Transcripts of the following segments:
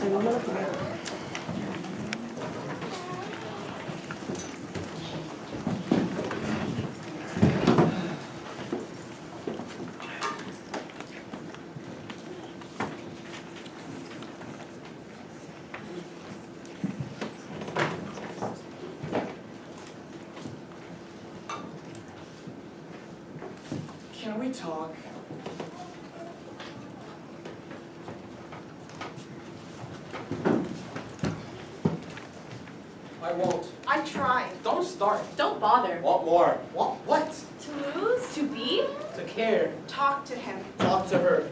Can we talk? I won't. I tried. Don't start. Don't bother. Want more? Want what? To lose? To be? To care. Talk to him. Talk to her.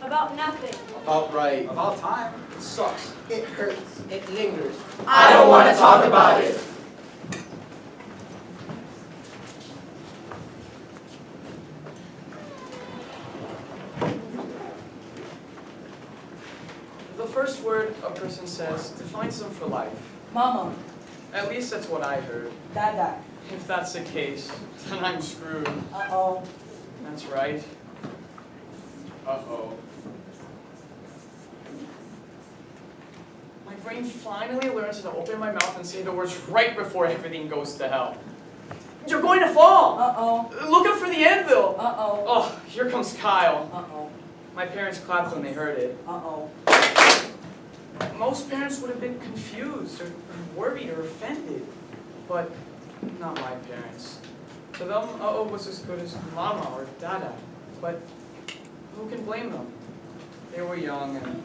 About nothing. About right. About time. It sucks. It hurts. It lingers. I don't want to talk about it. The first word a person says defines them for life. Mama. At least that's what I heard. Dada. If that's the case, then I'm screwed. Uh-oh. That's right. Uh-oh. My brain finally learns how to open my mouth and say the words right before everything goes to hell. You're going to fall! Uh-oh. Look up for the anvil! Uh-oh. Oh, here comes Kyle. Uh-oh. My parents clapped when they heard it. Uh-oh. Most parents would have been confused or worried or offended, but not my parents. To them, uh-oh was as good as mama or dada, but who can blame them? They were young and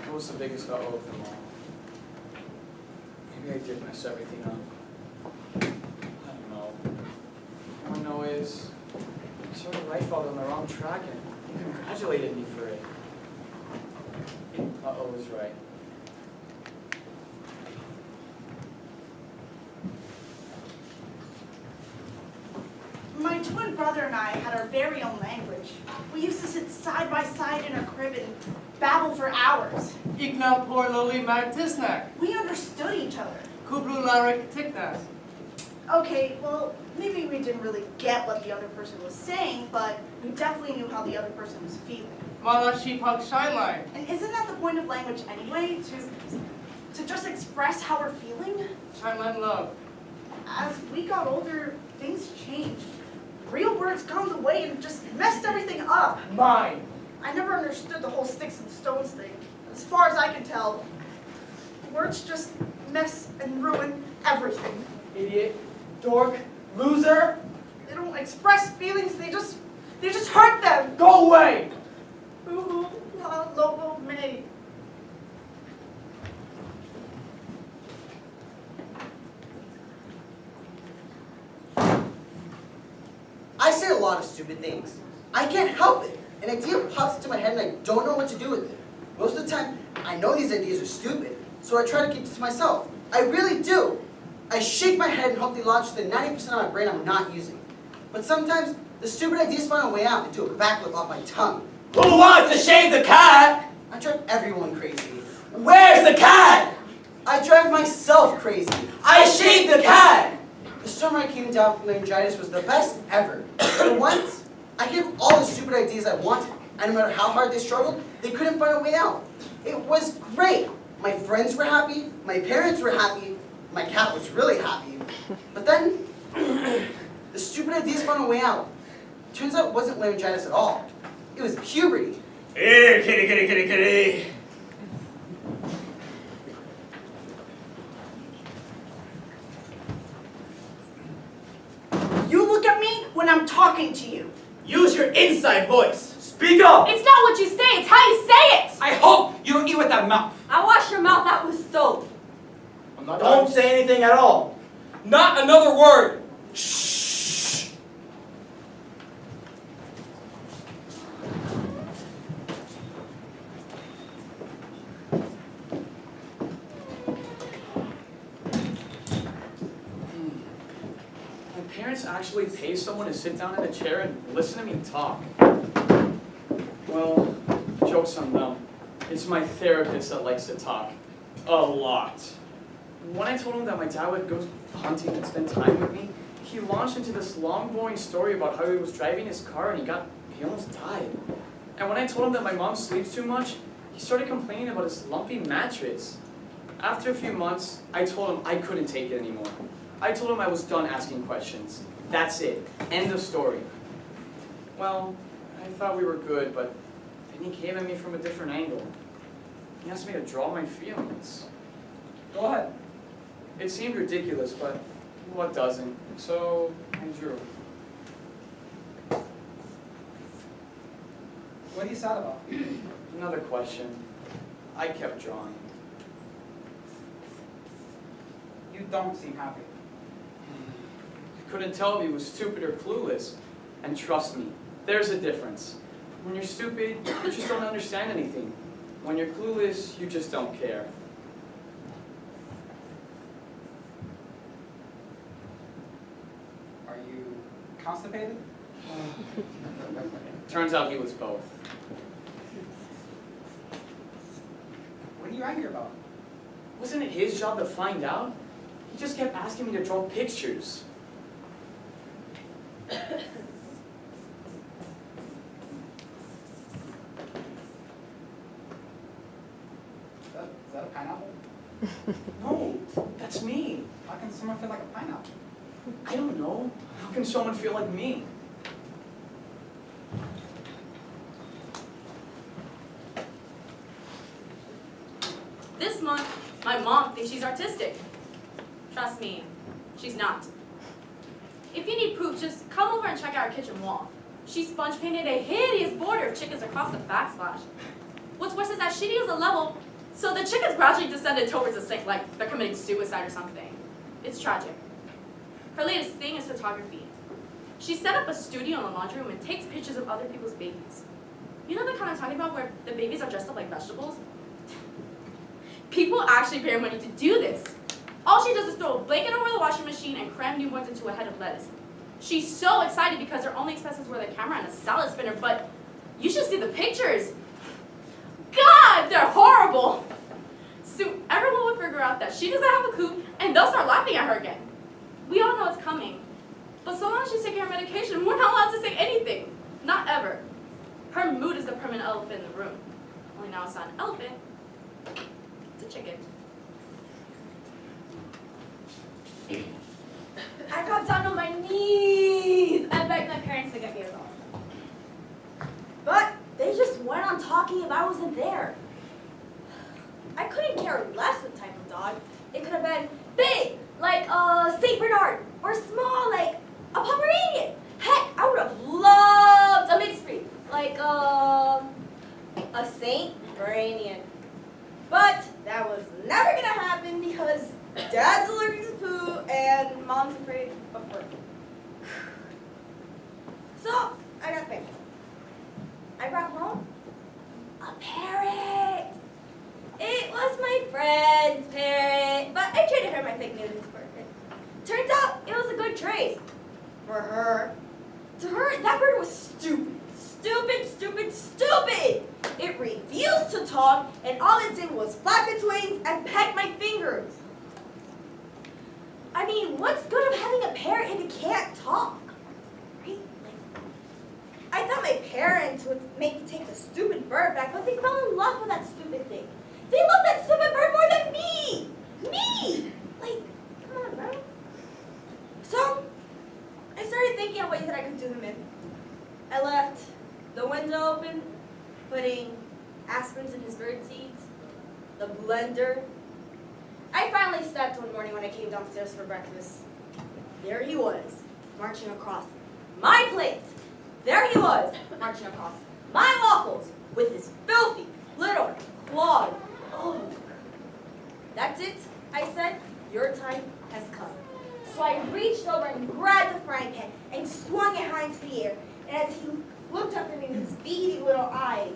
it was the biggest uh-oh of them all. Maybe I did mess everything up. I don't know. All I know is I sort of life out on the wrong track and he congratulated me for it. Uh-oh was right. My twin brother and I had our very own language. We used to sit side by side in our crib and babble for hours. Igna por loli martisnak. We understood each other. Kublu larik tiknas. Okay, well, maybe we didn't really get what the other person was saying, but we definitely knew how the other person was feeling. Mala shipag shailine. And isn't that the point of language anyway? To just express how we're feeling? Shailine love. As we got older, things changed. Real words got in the way and just messed everything up. Mine. I never understood the whole sticks and stones thing. As far as I can tell, words just mess and ruin everything. Idiot. Dork. Loser. They don't express feelings, they just hurt them. Go away! Ooh, lobo me. I say a lot of stupid things. I can't help it. An idea pops into my head and I don't know what to do with it. Most of the time, I know these ideas are stupid, so I try to keep it to myself. I really do. I shake my head and hope they launch the 90% of my brain I'm not using. But sometimes, the stupid ideas find a way out and do a backflip off my tongue. Who wants to shave the cat? I drive everyone crazy. Where's the cat? I drive myself crazy. I shaved the cat! The summer I came down from laryngitis was the best ever. For once, I gave all the stupid ideas I wanted, and no matter how hard they struggled, they couldn't find a way out. It was great. My friends were happy, my parents were happy, my cat was really happy. But then, the stupid ideas found a way out. Turns out it wasn't laryngitis at all. It was puberty. Here, kitty, kitty, kitty, kitty. You look at me when I'm talking to you. Use your inside voice. Speak up! It's not what you say, it's how you say it! I hope you don't eat with that mouth. I wash your mouth out with soap. I'm not Don't say anything at all. Not another word. Shh. My parents actually pay someone to sit down in a chair and listen to me talk. Well, joke's on them. It's my therapist that likes to talk. A lot. When I told him that my dad would go hunting and spend time with me, he launched into this long, boring story about how he was driving his car and he almost died. And when I told him that my mom sleeps too much, He started complaining about his lumpy mattress. After a few months, I told him I couldn't take it anymore. I told him I was done asking questions. That's it. End of story. Well, I thought we were good, but then he came at me from a different angle. He asked me to draw my feelings. Go ahead. It seemed ridiculous, but what doesn't? So I drew. What are you sad about? Another question. I kept drawing. You don't seem happy. I couldn't tell if he was stupid or clueless. And trust me, there's a difference. When you're stupid, you just don't understand anything. When you're clueless, you just don't care. Are you constipated? Turns out he was both. What are you angry about? Wasn't it his job to find out? He just kept asking me to draw pictures. Is that a pineapple? No, that's me. How can someone feel like a pineapple? I don't know. How can someone feel like me? This month, my mom thinks she's artistic. Trust me, she's not. If you need proof, just come over and check out our kitchen wall. She sponge painted a hideous border of chickens across the backsplash. What's worse is that she used a level, so the chickens gradually descended towards the sink like they're committing suicide or something. It's tragic. Her latest thing is photography. She set up a studio in the laundry room and takes pictures of other people's babies. You know the kind I'm talking about where the babies are dressed up like vegetables? People actually pay her money to do this. All she does is throw a blanket over the washing machine and cram newborns into a head of lettuce. She's so excited because her only expenses were the camera and a salad spinner, but you should see the pictures. God, they're horrible. Soon, everyone will figure out that she doesn't have a coop, and they'll start laughing at her again. We all know it's coming. But so long as she's taking her medication, we're not allowed to say anything. Not ever. Her mood is the permanent elephant in the room. Only now it's not an elephant, it's a chicken. I got down on my knees and begged my parents to get me a dog. But they just went on talking if I wasn't there. I couldn't care less what type of dog. It could have been big, like a St. Bernard, or small, like a Pomeranian. Heck, I would have loved a mixed breed, like a St. Bernard. But that was never gonna happen because Dad's allergic to poo and Mom's afraid of fur. So I got picked. I brought home a parrot. It was my friend's parrot, but I traded her my fake news for it. Turns out it was a good trade for her. To her, that bird was stupid. Stupid, stupid, stupid! It refused to talk, and all it did was flap its wings and peck my fingers. I mean, what's good of having a parrot if it can't talk? Right? Like, I thought my parents would make me take the stupid bird back, but they fell in love with that stupid thing. They love that stupid bird more than me! Me! Like, come on, bro. So, I started thinking of ways that I could do him in. I left the window open, putting aspirins in his bird seeds, the blender. I finally slept one morning when I came downstairs for breakfast. There he was, marching across my plate. There he was, marching across my waffles with his filthy little claws. Oh, that's it, I said. Your time has come. So I reached over and grabbed the frying pan and swung it high into the air. And as he looked up at me with his beady little eyes,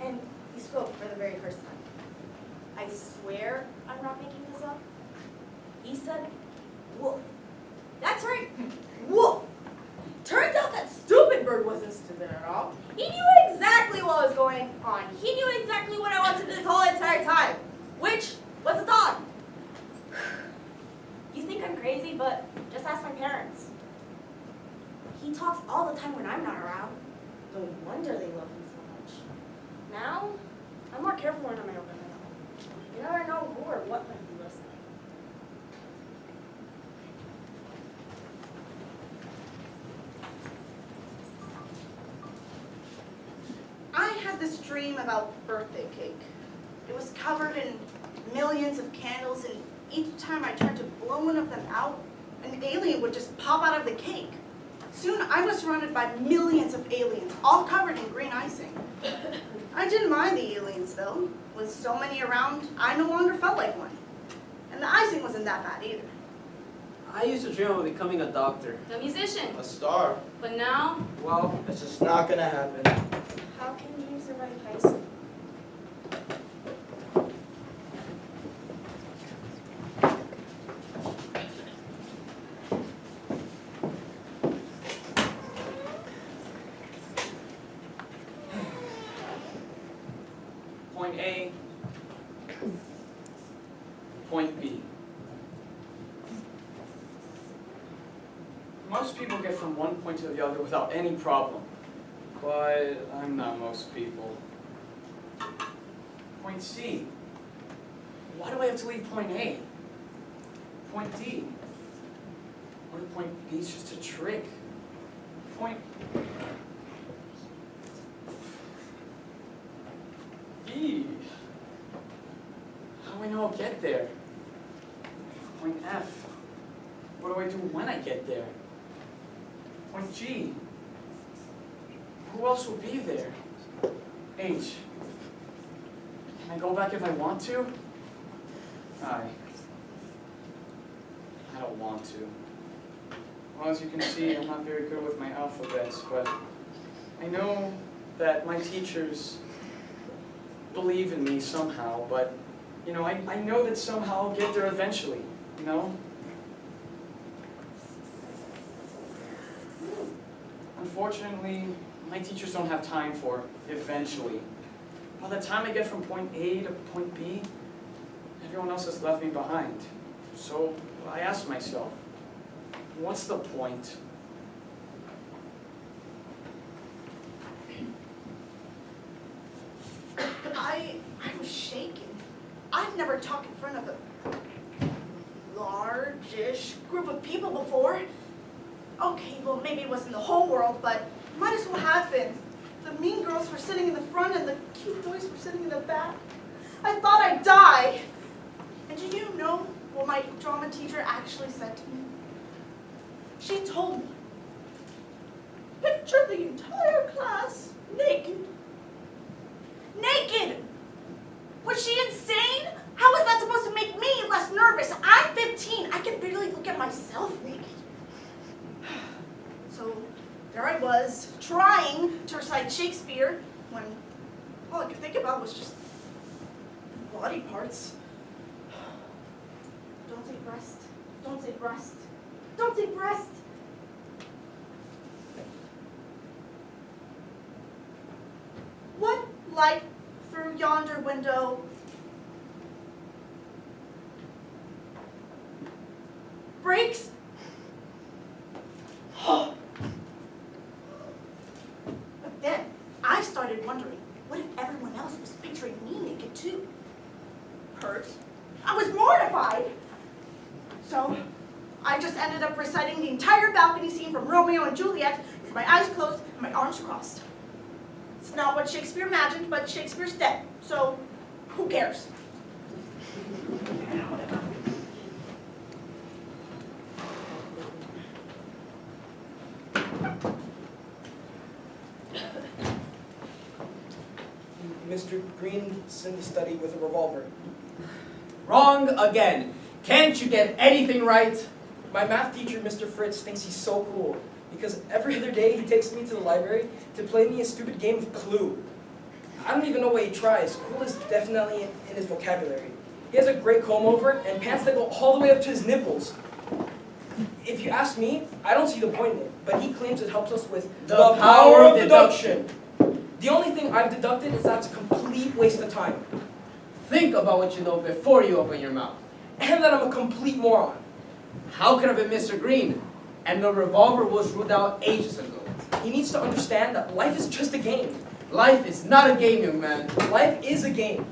and he spoke for the very first time. I swear I'm not making this up. He said, "Wolf." That's right, wolf. Turns out that stupid bird wasn't stupid at all. He knew exactly what was going on. He knew exactly what I wanted this whole entire time, which was a dog. You think I'm crazy, but just ask my parents. He talks all the time when I'm not around. No wonder they love him so much. Now, dream about birthday cake. It was covered in millions of candles, and each time I tried to blow one of them out, an alien would just pop out of the cake. Soon I was surrounded by millions of aliens, all covered in green icing. I didn't mind the aliens though. With so many around, I no longer felt like one. And the icing wasn't that bad either. I used to dream of becoming a doctor. A musician. A star. But now, Well, It's just not gonna happen. How can you survive high school? Point A, point B. Most people get from one point to the other without any problem, but I'm not most people. Point C. Why do I have to leave point A? Point D. What if point B is just a trick? Point E. How do I know I'll get there? Point F. What do I do when I get there? Point G. Who else will be there? H. Can I go back if I want to? I don't want to. Well, as you can see, I'm not very good with my alphabets, but I know that my teachers believe in me somehow, but, you know, I know that somehow I'll get there eventually, you know? Unfortunately, my teachers don't have time for eventually. By the time I get from point A to point B, everyone else has left me behind. So I asked myself, what's the point? I was shaking. I've never talked in front of a large-ish group of people before. Okay, well maybe it wasn't the whole world, but might as well have been. The mean girls were sitting in the front and the cute boys were sitting in the back. I thought I'd die. And do you know what my drama teacher actually said to me? She told me, picture the entire class naked. Naked! Was she insane? How was that supposed to make me less nervous? I'm 15. I can barely look at myself naked. So there I was, trying to recite Shakespeare, when all I could think about was just body parts. Don't say breast. Don't say breast. Don't say breast. What light through yonder window breaks? But then I started wondering, what if everyone else was picturing me naked too? Hurt. I was mortified. So I just ended up reciting the entire balcony scene from Romeo and Juliet with my eyes closed and my arms crossed. It's not what Shakespeare imagined, but Shakespeare's dead, so who cares? Mr. Green's in the study with a revolver. Wrong again. Can't you get anything right? My math teacher, Mr. Fritz, thinks he's so cool because every other day he takes me to the library to play me a stupid game of Clue. I don't even know what he tries. Cool is definitely in his vocabulary. He has a great comb over and pants that go all the way up to his nipples. If you ask me, I don't see the point in it, but he claims it helps us with The power of deduction. The only thing I've deducted is that's a complete waste of time. Think about what you know before you open your mouth. And that I'm a complete moron. How could have been Mr. Green? And the revolver was ruled out ages ago. He needs to understand that life is just a game. Life is not a game, young man. Life is a game,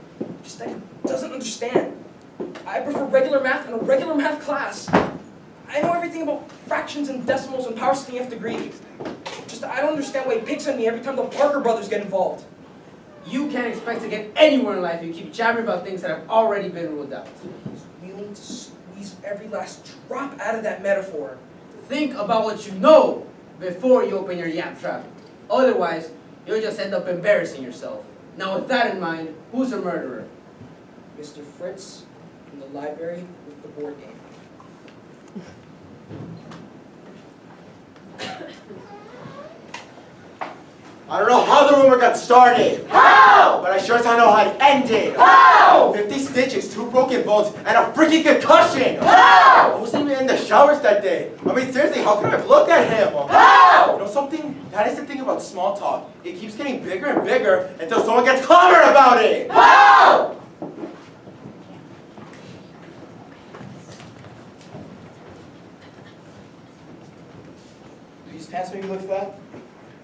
just that he doesn't understand. I prefer regular math in a regular math class. I know everything about fractions and decimals and powers to the nth degree. Just I don't understand why he picks on me every time the Parker brothers get involved. You can't expect to get anywhere in life if you keep jabbering about things that have already been ruled out. We need to squeeze every last drop out of that metaphor. Think about what you know before you open your yap trap. Otherwise, you'll just end up embarrassing yourself. Now with that in mind, who's a murderer? Mr. Fritz in the library with the board game. I don't know how the rumor got started. How? But I sure as hell know how it ended. How? 50 stitches, 2 broken bones, and a freaking concussion. How? I wasn't even in the showers that day. I mean, seriously, how could I have looked at him? How? You know something? That is the thing about small talk. It keeps getting bigger and bigger until someone gets clever about it. How? Do these pants make me look fat?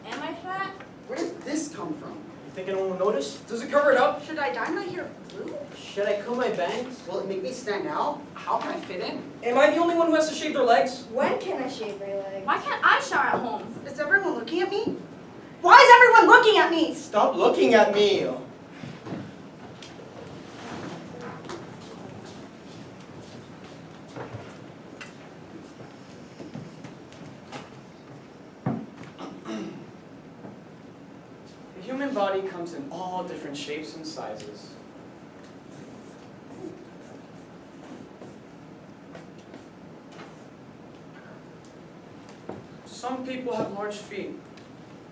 Am I fat? Where did this come from? You think anyone will notice? Does it cover it up? Should I dye my hair blue? Should I comb my bangs? Will it make me stand out? How can I fit in? Am I the only one who has to shave their legs? When can I shave my legs? Why can't I shower at home? Is everyone looking at me? Why is everyone looking at me? Stop looking at me. The human body comes in all different shapes and sizes. Some people have large feet,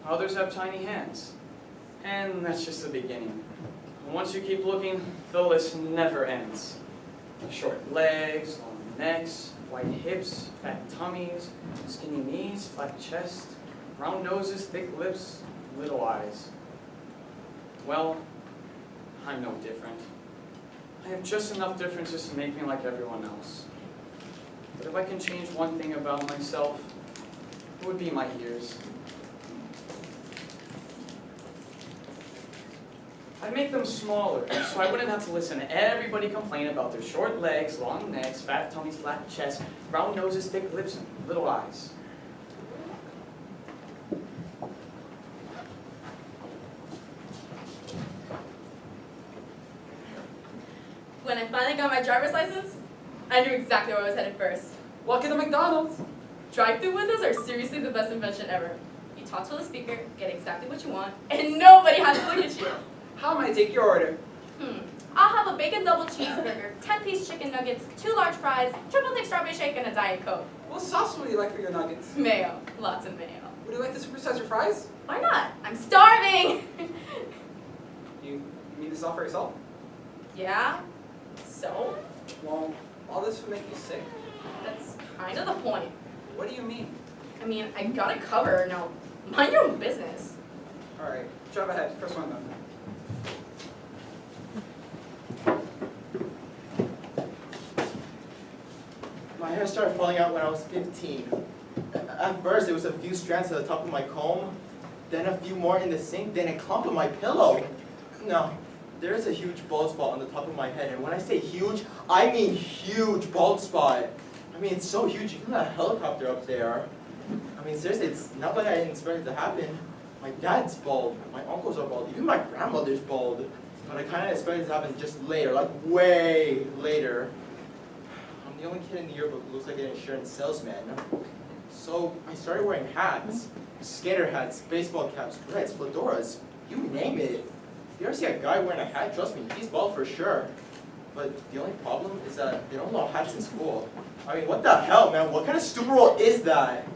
others have tiny hands. And that's just the beginning. Once you keep looking, the list never ends. Short legs, long necks, wide hips, fat tummies, skinny knees, flat chest, round noses, thick lips, little eyes. Well, I'm no different. I have just enough differences to make me like everyone else. But if I can change one thing about myself, it would be my ears. I'd make them smaller, so I wouldn't have to listen to everybody complain about their short legs, long necks, fat tummies, flat chests, round noses, thick lips, and little eyes. When I finally got my driver's license, I knew exactly where I was headed first. Walk into McDonald's. Drive-through windows are seriously the best invention ever. You talk to the speaker, get exactly what you want, and nobody has to look at you. How may I take your order? I'll have a bacon double cheeseburger, 10-piece chicken nuggets, 2 large fries, triple thick strawberry shake, and a Diet Coke. What sauce would you like for your nuggets? Mayo. Lots of mayo. Would you like to supersize your fries? Why not? I'm starving! You mean this all for yourself? Yeah? So? Well, all this would make you sick. That's kind of the point. What do you mean? I mean, I got it covered. Now, mind your own business. Alright, drive ahead. First one done. My hair started falling out when I was 15. At first, it was a few strands at the top of my comb, then a few more in the sink, then a clump on my pillow. No, there is a huge bald spot on the top of my head, and when I say huge, I mean huge bald spot. I mean, it's so huge, you can have a helicopter up there. I mean, seriously, it's not like I didn't expect it to happen. My dad's bald, my uncles are bald, even my grandmother's bald. But I kind of expected it to happen just later, like way later. I'm the only kid in the yearbook who looks like an insurance salesman. So I started wearing hats, skater hats, baseball caps, dreads, fedoras, you name it. If you ever see a guy wearing a hat, trust me, he's bald for sure. But the only problem is that they don't allow hats in school. I mean, what the hell, man? What kind of stupid rule is that?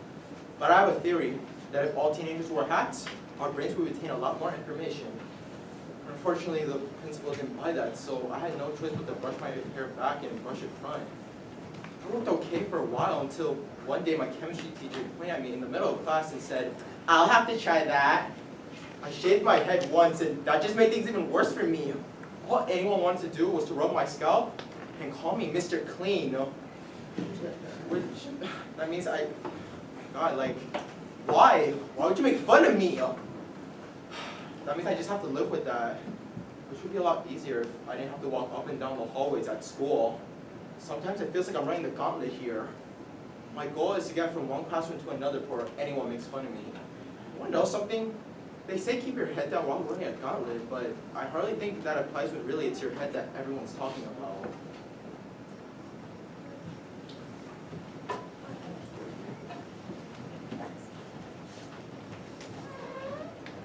But I have a theory that if all teenagers wore hats, our brains would retain a lot more information. Unfortunately, the principal didn't buy that, so I had no choice but to brush my hair back and brush it front. It worked okay for a while until one day my chemistry teacher pointed at me in the middle of class and said, "I'll have to try that." I shaved my head once, and that just made things even worse for me. All anyone wanted to do was to rub my scalp and call me Mr. Clean. Which, that means oh my God, like, why? Why would you make fun of me? That means I just have to live with that. Which would be a lot easier if I didn't have to walk up and down the hallways at school. Sometimes it feels like I'm running the gauntlet here. My goal is to get from one classroom to another before anyone makes fun of me. You wanna know something? They say keep your head down while running a gauntlet, but I hardly think that applies when really it's your head that everyone's talking about.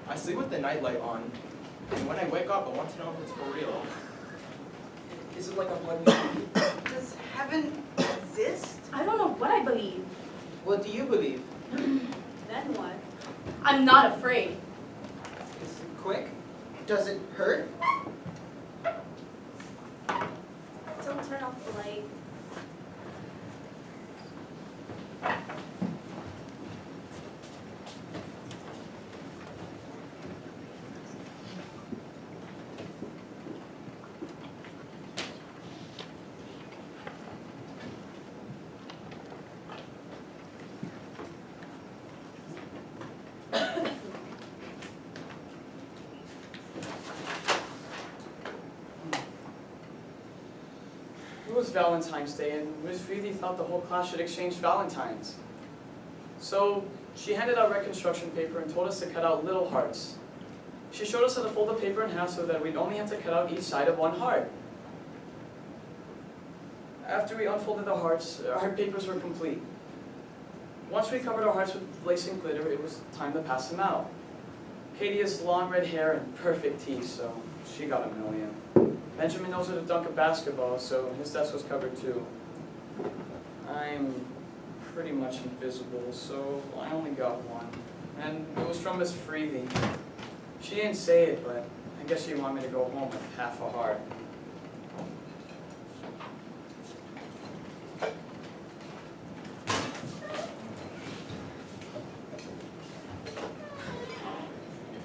I sleep with the nightlight on, and when I wake up, I want to know if it's for real. Is it like a blood moon? Does heaven exist? I don't know what I believe. What do you believe? Then what? I'm not afraid. Is it quick? Does it hurt? Don't turn off the light. It was Valentine's Day, and Miss Freely thought the whole class should exchange Valentines. So she handed out reconstruction paper and told us to cut out little hearts. She showed us how to fold the paper in half so that we'd only have to cut out each side of one heart. After we unfolded the hearts, our papers were complete. Once we covered our hearts with lace and glitter, it was time to pass them out. Katie has long red hair and perfect teeth, so she got a million. Benjamin knows how to dunk a basketball, so his desk was covered too. I'm pretty much invisible, so I only got one. And it was from Miss Freely. She didn't say it, but I guess she wanted me to go home with half a heart.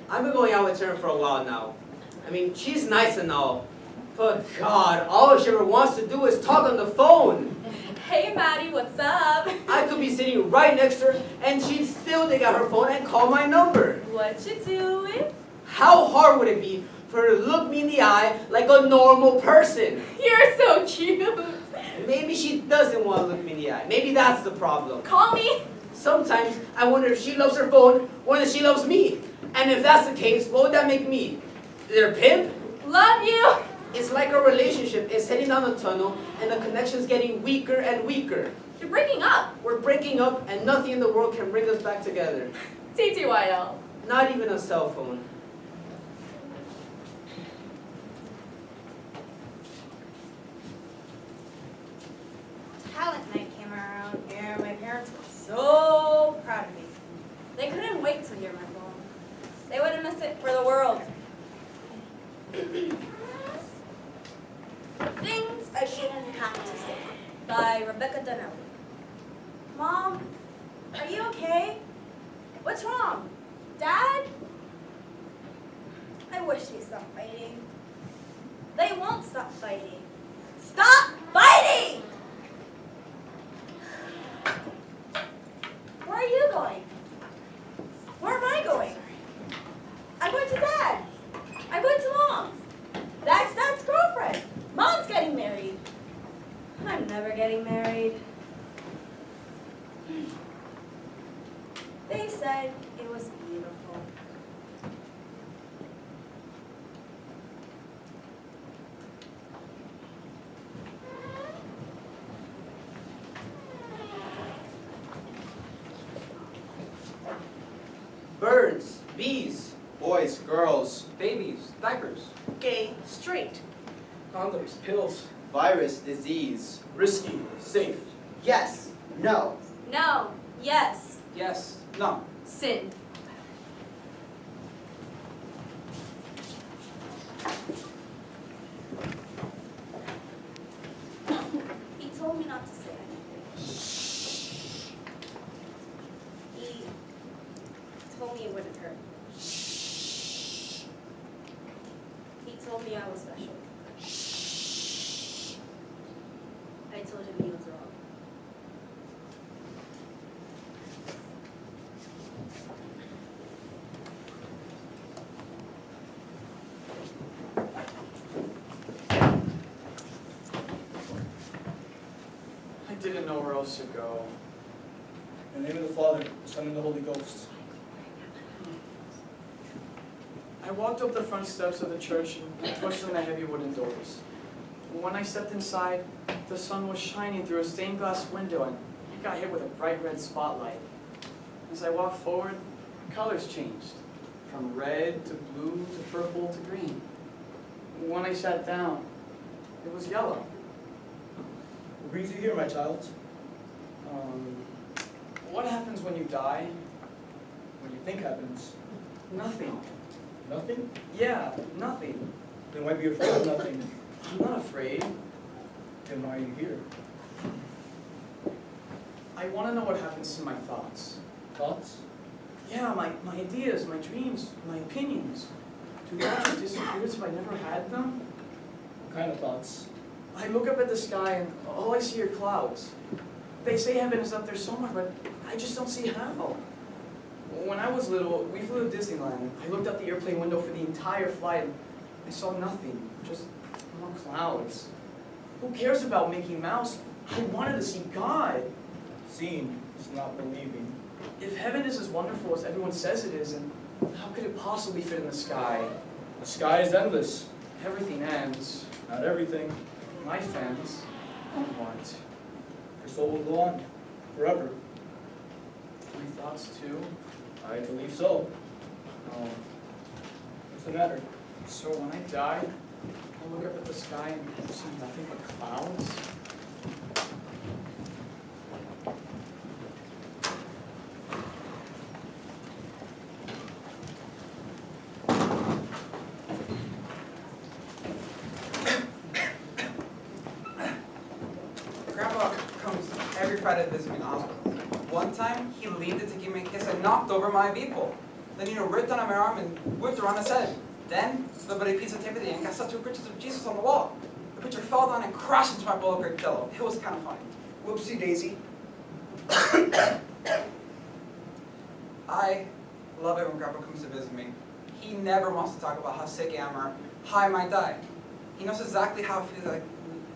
I've been going out with her for a while now. I mean, she's nice and all. But God, all she ever wants to do is talk on the phone. Hey Maddie, what's up? I could be sitting right next to her and she'd still take out her phone and call my number. What you doing? How hard would it be for her to look me in the eye like a normal person? You're so cute. Maybe she doesn't want to look me in the eye. Maybe that's the problem. Call me. Sometimes I wonder if she loves her phone more than she loves me. And if that's the case, what would that make me? Their pimp? Love you. It's like a relationship is heading down a tunnel and the connection's getting weaker and weaker. You're breaking up. We're breaking up and nothing in the world can bring us back together. TTYL. Not even a cell phone. Talent night came around and my parents were so proud of me. They couldn't wait to hear my poem. They wouldn't miss it for the world. Things I Shouldn't Have to Say by Rebecca Donnelly. Mom, are you okay? What's wrong? Dad? I wish they stopped fighting. They won't stop fighting. Stop fighting! Where are you going? Where am I going? I'm going to Dad's. I'm going to Mom's. That's Dad's girlfriend. Mom's getting married. I'm never getting married. They said it was beautiful. Birds, bees, Boys, girls, Babies, diapers. Gay, straight. Condoms, pills. virus, disease. Risky, safe. Yes. No. No. Yes. Yes. No. Sin. He told me not to say anything. He told me it wouldn't hurt. He told me I was special. I told him he was wrong. I didn't know where else to go. In the name of the Father, the Son, and the Holy Ghost. I walked up the front steps of the church and pushed in the heavy wooden doors. When I stepped inside, the sun was shining through a stained glass window and it got hit with a bright red spotlight. As I walked forward, colors changed, from red to blue to purple to green. When I sat down, it was yellow. What brings you here, my child? What happens when you die? What do you think happens? Nothing. Nothing? Yeah, nothing. Then why be afraid of nothing? I'm not afraid. Then why are you here? I want to know what happens to my thoughts. Thoughts? Yeah, my ideas, my dreams, my opinions. Do they all just disappear as if I never had them? What kind of thoughts? I look up at the sky and all I see are clouds. They say heaven is up there somewhere, but I just don't see how. When I was little, we flew to Disneyland. I looked out the airplane window for the entire flight and I saw nothing, just more clouds. Who cares about Mickey Mouse? I wanted to see God. Seeing is not believing. If heaven is as wonderful as everyone says it is, then how could it possibly fit in the sky? The sky is endless. Everything ends. Not everything. Life ends. What? Your soul will go on. Forever. My thoughts too? I believe so. What's the matter? So when I die, I'll look up at the sky and see nothing but clouds? Grandpa comes every Friday to visit me in the hospital. One time, he leaned it to give me a kiss and knocked over my vehicle. Then, ripped on my arm and whipped around his head. Then, little bitty piece of tape at the end, I saw 2 pictures of Jesus on the wall. The picture fell down and crashed into my bullet grape pillow. It was kind of funny. Whoopsie daisy. I love it when Grandpa comes to visit me. He never wants to talk about how sick I am or how I might die. He knows exactly how it feels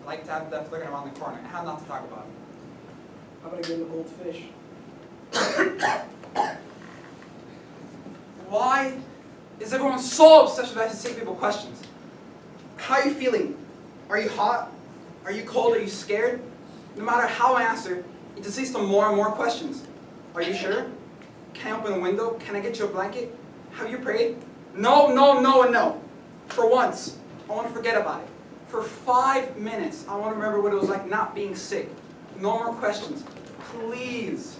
like to have death lurking around the corner and how not to talk about it. How about I give him a goldfish? Why is everyone so obsessed with asking people questions? How are you feeling? Are you hot? Are you cold? Are you scared? No matter how I answer, it just leads to more and more questions. Are you sure? Can I open the window? Can I get you a blanket? Have you prayed? No, no, no, and no. For once, I want to forget about it. For 5 minutes, I want to remember what it was like not being sick. No more questions. Please.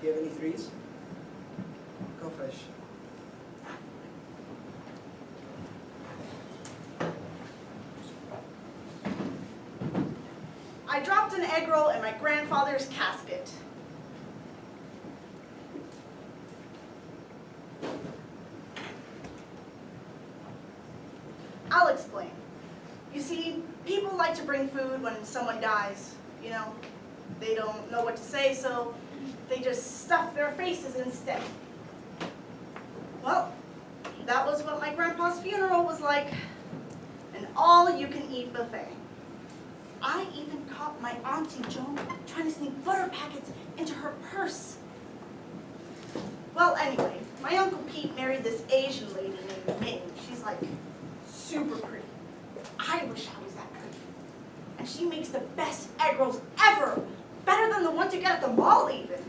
Do you have any threes? Go fish. I dropped an egg roll in my grandfather's casket. I'll explain. You see, people like to bring food when someone dies. They don't know what to say, so they just stuff their faces instead. Well, that was what my grandpa's funeral was like. An all-you-can-eat buffet. I even caught my Auntie Joan trying to sneak butter packets into her purse. Well, anyway, my Uncle Pete married this Asian lady named Ming. She's like super pretty. I wish I was that pretty. And she makes the best egg rolls ever. Better than the ones you get at the mall even.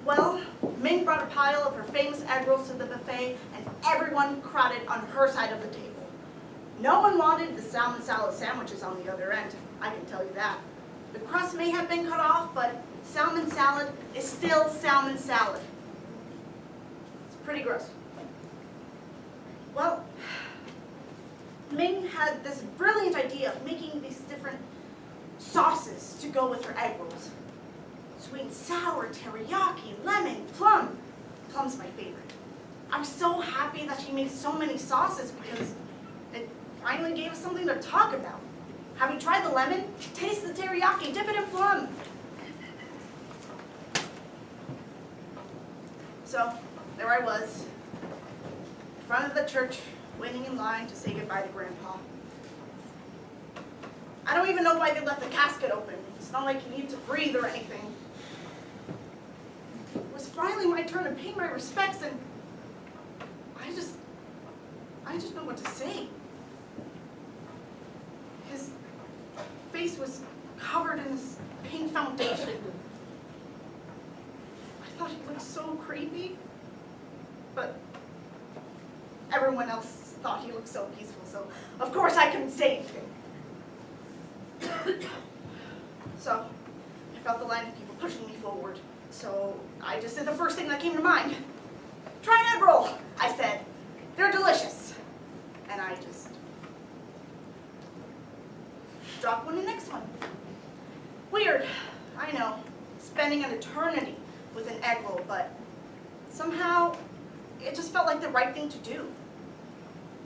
Well, Ming brought a pile of her famous egg rolls to the buffet and everyone crowded on her side of the table. No one wanted the salmon salad sandwiches on the other end, I can tell you that. The crust may have been cut off, but salmon salad is still salmon salad. It's pretty gross. Well, Ming had this brilliant idea of making these different sauces to go with her egg rolls. Sweet and sour, teriyaki, lemon, plum. Plum's my favorite. I'm so happy that she made so many sauces because it finally gave us something to talk about. Have you tried the lemon? Taste the teriyaki, dip it in plum. So, there I was, in front of the church, waiting in line to say goodbye to Grandpa. I don't even know why they left the casket open. It's not like you need to breathe or anything. It was finally my turn to pay my respects and I didn't know what to say. His face was covered in this pink foundation. I thought he looked so creepy, but everyone else thought he looked so peaceful, so of course I couldn't say anything. So I felt the line of people pushing me forward, so I just did the first thing that came to mind. Try an egg roll, I said. They're delicious. And I just dropped one in the next one. Weird, I know, spending an eternity with an egg roll, but somehow it just felt like the right thing to do.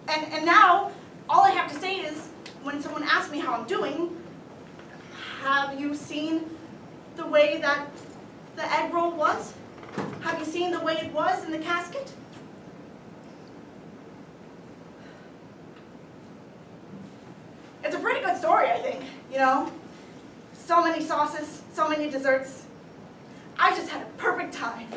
And now, all I have to say is, when someone asks me how I'm doing, have you seen the way that the egg roll was? Have you seen the way it was in the casket? It's a pretty good story, I think, you know? So many sauces, so many desserts. I just had a perfect time.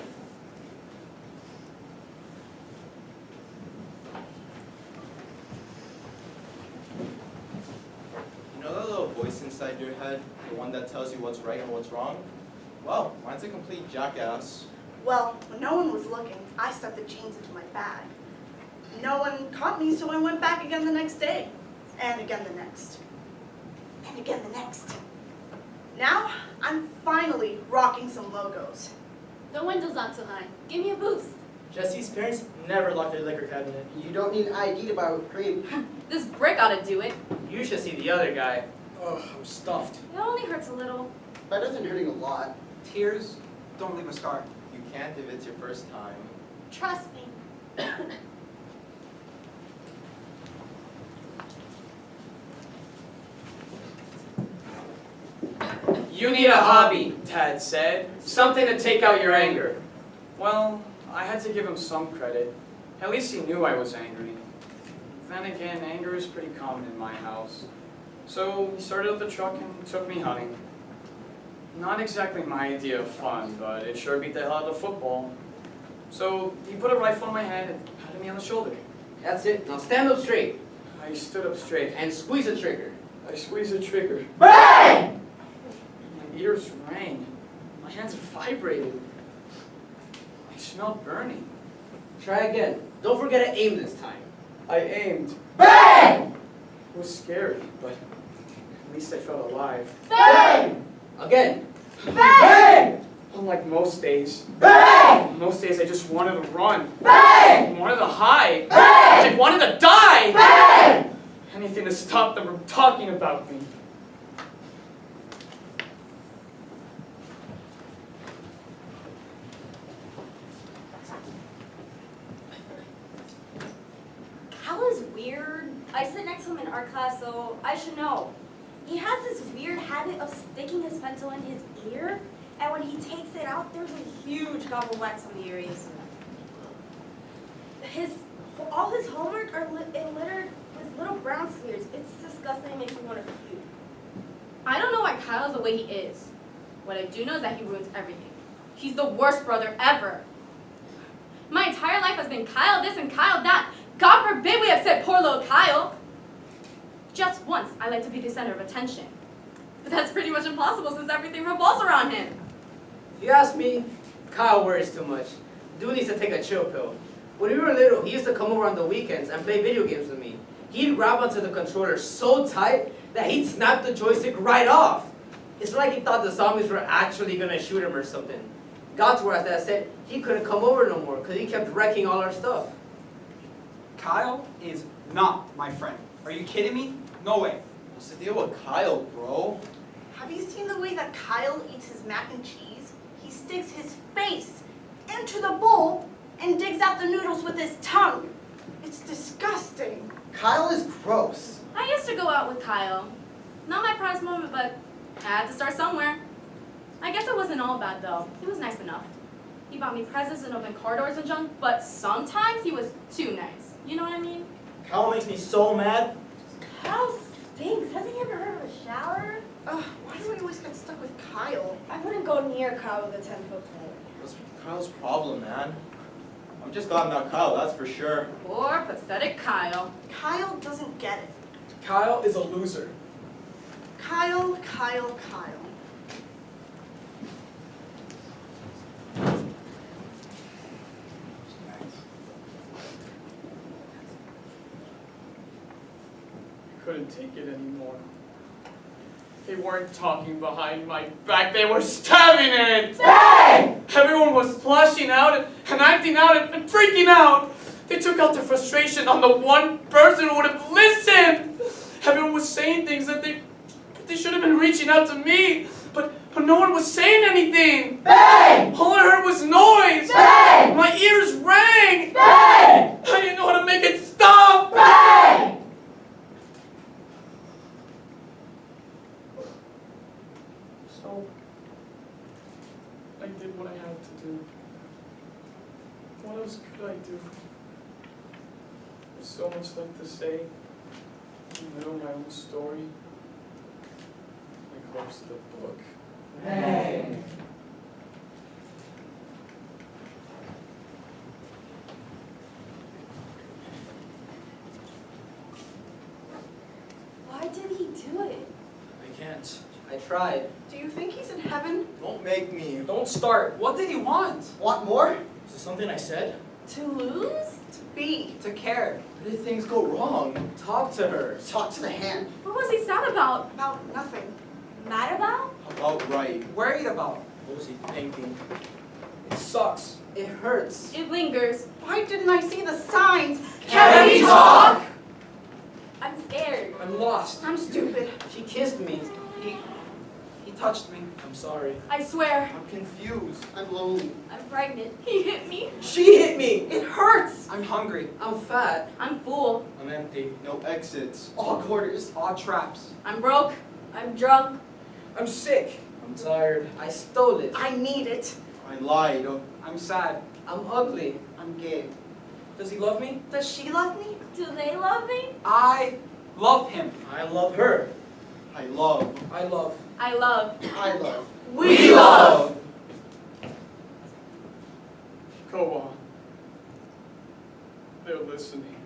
You know that little voice inside your head, the one that tells you what's right and what's wrong? Well, mine's a complete jackass. Well, when no one was looking, I stuffed the jeans into my bag. No one caught me, so I went back again the next day. And again the next. And again the next. Now, I'm finally rocking some logos. The window's not too high. Give me a boost. Jesse's parents never locked their liquor cabinet. You don't need an ID to buy whipped cream. This brick ought to do it. You should see the other guy. Ugh, I'm stuffed. It only hurts a little. Better than hurting a lot. Tears don't leave a scar. You can't if it's your first time. Trust me. You need a hobby. Tad said. Something to take out your anger. Well, I had to give him some credit. At least he knew I was angry. Then again, anger is pretty common in my house. So he started up the truck and took me hunting. Not exactly my idea of fun, but it sure beat the hell out of football. So he put a rifle in my hand and patted me on the shoulder. That's it. Now stand up straight I stood up straight. and squeeze the trigger. I squeezed the trigger. My ears rang. My hands vibrated. I smelled burning. Try again. Don't forget to aim this time. I aimed. Bang! It was scary, but at least I felt alive. Bang! Again. Bang! Unlike most days. Bang! Most days I just wanted to run. Bang! I wanted to hide. Bang! I wanted to die. Bang! Anything to stop them from talking about me. Cal is weird. I sit next to him in art class, so I should know. He has this weird habit of sticking his pencil in his ear, and when he takes it out, there's a huge gob of wax on the earrings. All his homework are littered with little brown smears. It's disgusting. It makes me want to puke. I don't know why Kyle is the way he is. What I do know is that he ruins everything. He's the worst brother ever. My entire life has been Kyle this and Kyle that. God forbid we upset poor little Kyle. Just once, I like to be the center of attention. But that's pretty much impossible since everything revolves around him. If you ask me, Kyle worries too much. Dude needs to take a chill pill. When we were little, he used to come over on the weekends and play video games with me. He'd grab onto the controller so tight that he'd snap the joystick right off. It's like he thought the zombies were actually gonna shoot him or something. Got to where, as Dad said, he couldn't come over no more because he kept wrecking all our stuff. Kyle is not my friend. Are you kidding me? No way. What's the deal with Kyle, bro? Have you seen the way that Kyle eats his mac and cheese? He sticks his face into the bowl and digs out the noodles with his tongue. It's disgusting. Kyle is gross. I used to go out with Kyle. Not my proudest moment, but I had to start somewhere. I guess it wasn't all bad though. He was nice enough. He bought me presents and opened car doors and junk, but sometimes he was too nice. You know what I mean? Kyle makes me so mad. Kyle stinks. Hasn't he ever heard of a shower? Ugh, why do we always get stuck with Kyle? I wouldn't go near Kyle with a 10-foot pole. What's Kyle's problem, man? I'm just glad I'm not Kyle, that's for sure. Poor, pathetic Kyle. Kyle doesn't get it. Kyle is a loser. Kyle, Kyle, Kyle. Couldn't take it anymore. They weren't talking behind my back, they were stabbing it! Hey! Everyone was flashing out and acting out and freaking out. They took out their frustration on the one person who would have listened. Everyone was saying things that they should have been reaching out to me, but no one was saying anything. Bang! All I heard was noise. Bang! My ears rang. Bang! I didn't know how to make it stop. Bang! So, I did what I had to do. What else could I do? There's so much left to say. In the middle of my own story. I closed the book. Bang! Why did he do it? I can't. I tried. Do you think he's in heaven? Don't make me. Don't start. What did he want? Want more? Is it something I said? To lose? To be. To care. Where did things go wrong? Talk to her. Talk to the hand. What was he sad about? About nothing. Mad about? About right. Worried about. What was he thinking? It sucks. It hurts. It lingers. Why didn't I see the signs? Can we talk? I'm scared. I'm lost. I'm stupid. She kissed me. He touched me. I'm sorry. I swear. I'm confused. I'm lonely. I'm pregnant. He hit me. She hit me. It hurts. I'm hungry. I'm fat. I'm full. I'm empty. No exits. All quarters. All traps. I'm broke. I'm drunk. I'm sick. I'm tired. I stole it. I need it. I lied. I'm sad. I'm ugly. I'm gay. Does he love me? Does she love me? Do they love me? I love him. I love her. I love. I love. I love. I love. We love. Go on. They're listening.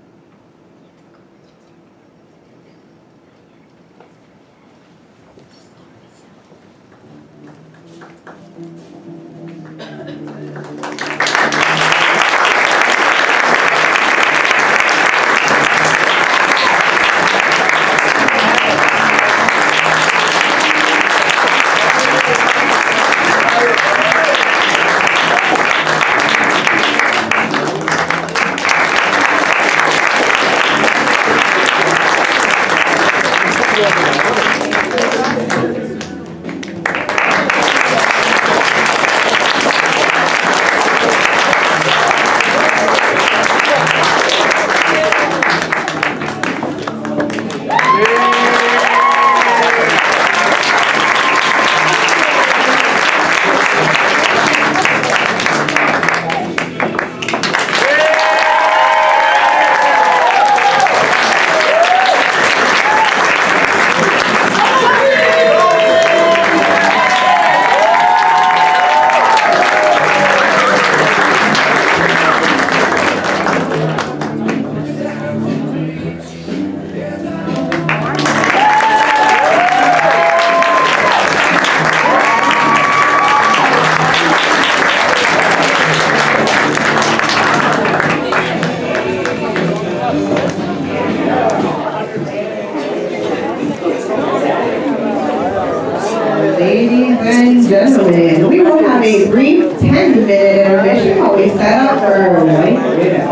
Ladies and gentlemen, we will have a brief 10-minute intermission while we set up for White Widow.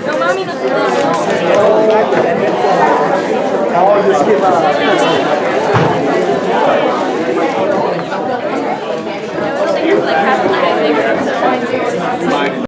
No, mommy doesn't know. Like half the night, I think.